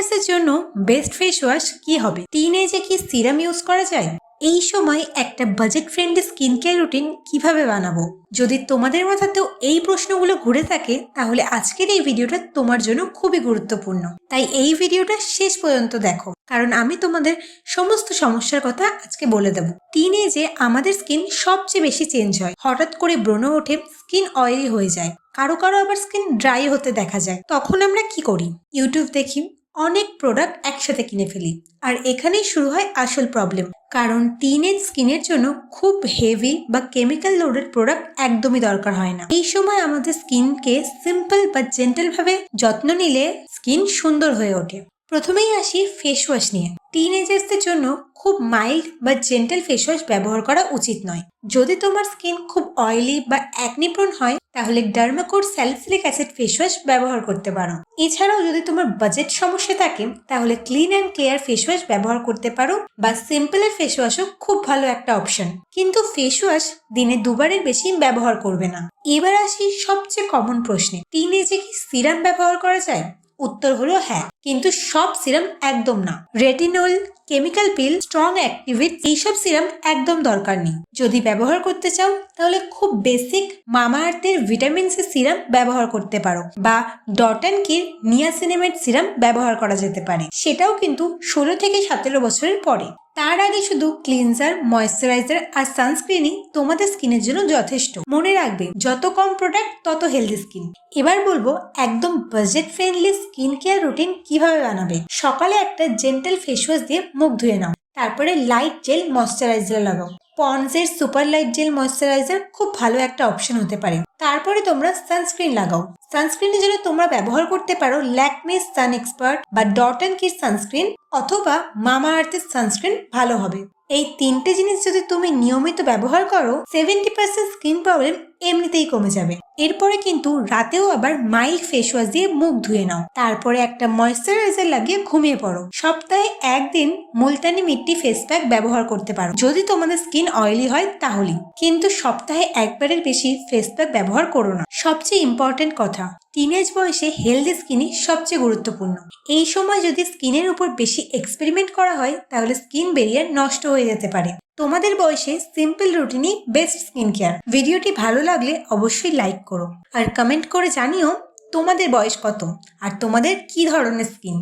টিনেজার্সের জন্য best face wash কি হবে? টিনেজে কি সিরাম ইউজ করা যায়? এই সময় একটা budget friendly skin care routine কিভাবে বানাবো? যদি তোমাদের মাথাতেও এই প্রশ্নগুলো ঘুরে থাকে তাহলে আজকের এই ভিডিওটা তোমার জন্য খুবই গুরুত্বপূর্ণ। তাই এই ভিডিওটা শেষ পর্যন্ত দেখো, কারণ আমি তোমাদের সমস্ত সমস্যার কথা আজকে বলে দেবো। টিনেজে আমাদের স্কিন সবচেয়ে বেশি চেঞ্জ হয়, হঠাৎ করে ব্রণ ওঠে, স্কিন অয়েলি হয়ে যায়, কারো কারো আবার স্কিন ড্রাই হতে দেখা যায়। তখন আমরা কি করি? ইউটিউব দেখি, অনেক প্রোডাক্ট একসাথে কিনে ফেলি, আর এখানেই শুরু হয় আসল প্রবলেম। কারণ টিনেজ স্কিনের জন্য খুব হেভি বা কেমিক্যাল লোডেড প্রোডাক্ট একদমই দরকার হয় না। এই সময় আমাদের স্কিনকে সিম্পল বা জেন্টাল ভাবে যত্ন নিলে স্কিন সুন্দর হয়ে ওঠে। প্রথমেই আসি ফেস ওয়াশ নিয়ে। টিনেজার্সদের জন্য খুব মাইল্ড বা জেন্টাল ফেস ওয়াশ ব্যবহার করা উচিত নয়। যদি তোমার স্কিন খুব অয়েলি বা অ্যাকনি প্রোন হয় তাহলে ডার্মাকোর স্যালিসিলিক অ্যাসিড ফেস ওয়াশ ব্যবহার করতে পারো। এছাড়াও যদি তোমার বাজেট সমস্যা থাকে তাহলে clean and clear face wash ব্যবহার করতে পারো, বা সিম্পলের ফেস ওয়াশও খুব ভালো একটা অপশন। কিন্তু ফেস ওয়াশ দিনে দুবারের বেশি ব্যবহার করবে না। এবার আসি সবচেয়ে কমন প্রশ্নে, টিনেজে কি সিরাম ব্যবহার করা যায়? উত্তর হলো হ্যাঁ, কিন্তু সব সিরাম একদম না। রেটিনল, কেমিক্যাল পিল, স্ট্রং অ্যাক্টিভিট এইসব সিরাম একদম দরকার নেই। যদি ব্যবহার করতে চাও তাহলে খুব বেসিক মামাআর্থের ভিটামিন সি সিরাম ব্যবহার করতে পারো, বা ডট অ্যান্ড কির নিয়াসিনামাইড সিরাম ব্যবহার করা যেতে পারে, সেটাও কিন্তু 16 থেকে 17 বছরের পরে। তার আগে শুধু ক্লিনজার, ময়েশ্চারাইজার আর সানস্ক্রিনই তোমাদের স্কিনের জন্য যথেষ্ট। মনে রাখবে, যত কম প্রোডাক্ট তত হেলদি স্কিন। এবার বলবো একদম budget friendly skin care routine কিভাবে বানাবে। সকালে একটা জেন্টাল ফেস ওয়াশ দিয়ে মুখ ধুয়ে নাও, তারপরে লাইট জেল ময়েশ্চারাইজার লাগাও। পন্ডসের সুপার লাইট জেল ময়েশ্চারাইজার খুব ভালো একটা অপশন হতে পারে। তারপরে তোমরা সানস্ক্রিন লাগাও। সানস্ক্রিনের জন্য তোমরা ব্যবহার করতে পারো ল্যাকমে সান এক্সপার্ট বা ডট অ্যান্ড কির সানস্ক্রিন, অথবা মামাআর্থের সানস্ক্রিন ভালো হবে। এই তিনটে জিনিস যদি তুমি নিয়মিত ব্যবহার করো 70% স্কিন প্রবলেম এমনিতেই কমে যাবে। এরপরে কিন্তু রাতেও আবার মাইল্ড ফেস ওয়াশ দিয়ে মুখ ধুয়ে নাও, তারপরে একটা ময়েশ্চারাইজার লাগিয়ে ঘুমিয়ে পড়ো। সপ্তাহে একদিন মুলতানি মিট্টি ফেস প্যাক ব্যবহার করতে পারো যদি তোমাদের স্কিন অয়েলি হয় তাহলে, কিন্তু সপ্তাহে একবারের বেশি ফেস প্যাক ব্যবহার করো না। সবচেয়ে ইম্পর্টেন্ট কথা, টিনেজ বয়সে হেলদি স্কিনই সবচেয়ে গুরুত্বপূর্ণ। এই সময় যদি স্কিনের উপর বেশি এক্সপেরিমেন্ট করা হয় তাহলে স্কিন ব্যারিয়ার নষ্ট হয়ে যেতে পারে। তোমাদের বয়সে সিম্পল রুটিনই বেস্ট স্কিন কেয়ার। ভিডিওটি ভালো লাগলে অবশ্যই লাইক করো আর কমেন্ট করে জানিও তোমাদের বয়স কত আর তোমাদের কি ধরনের স্কিন।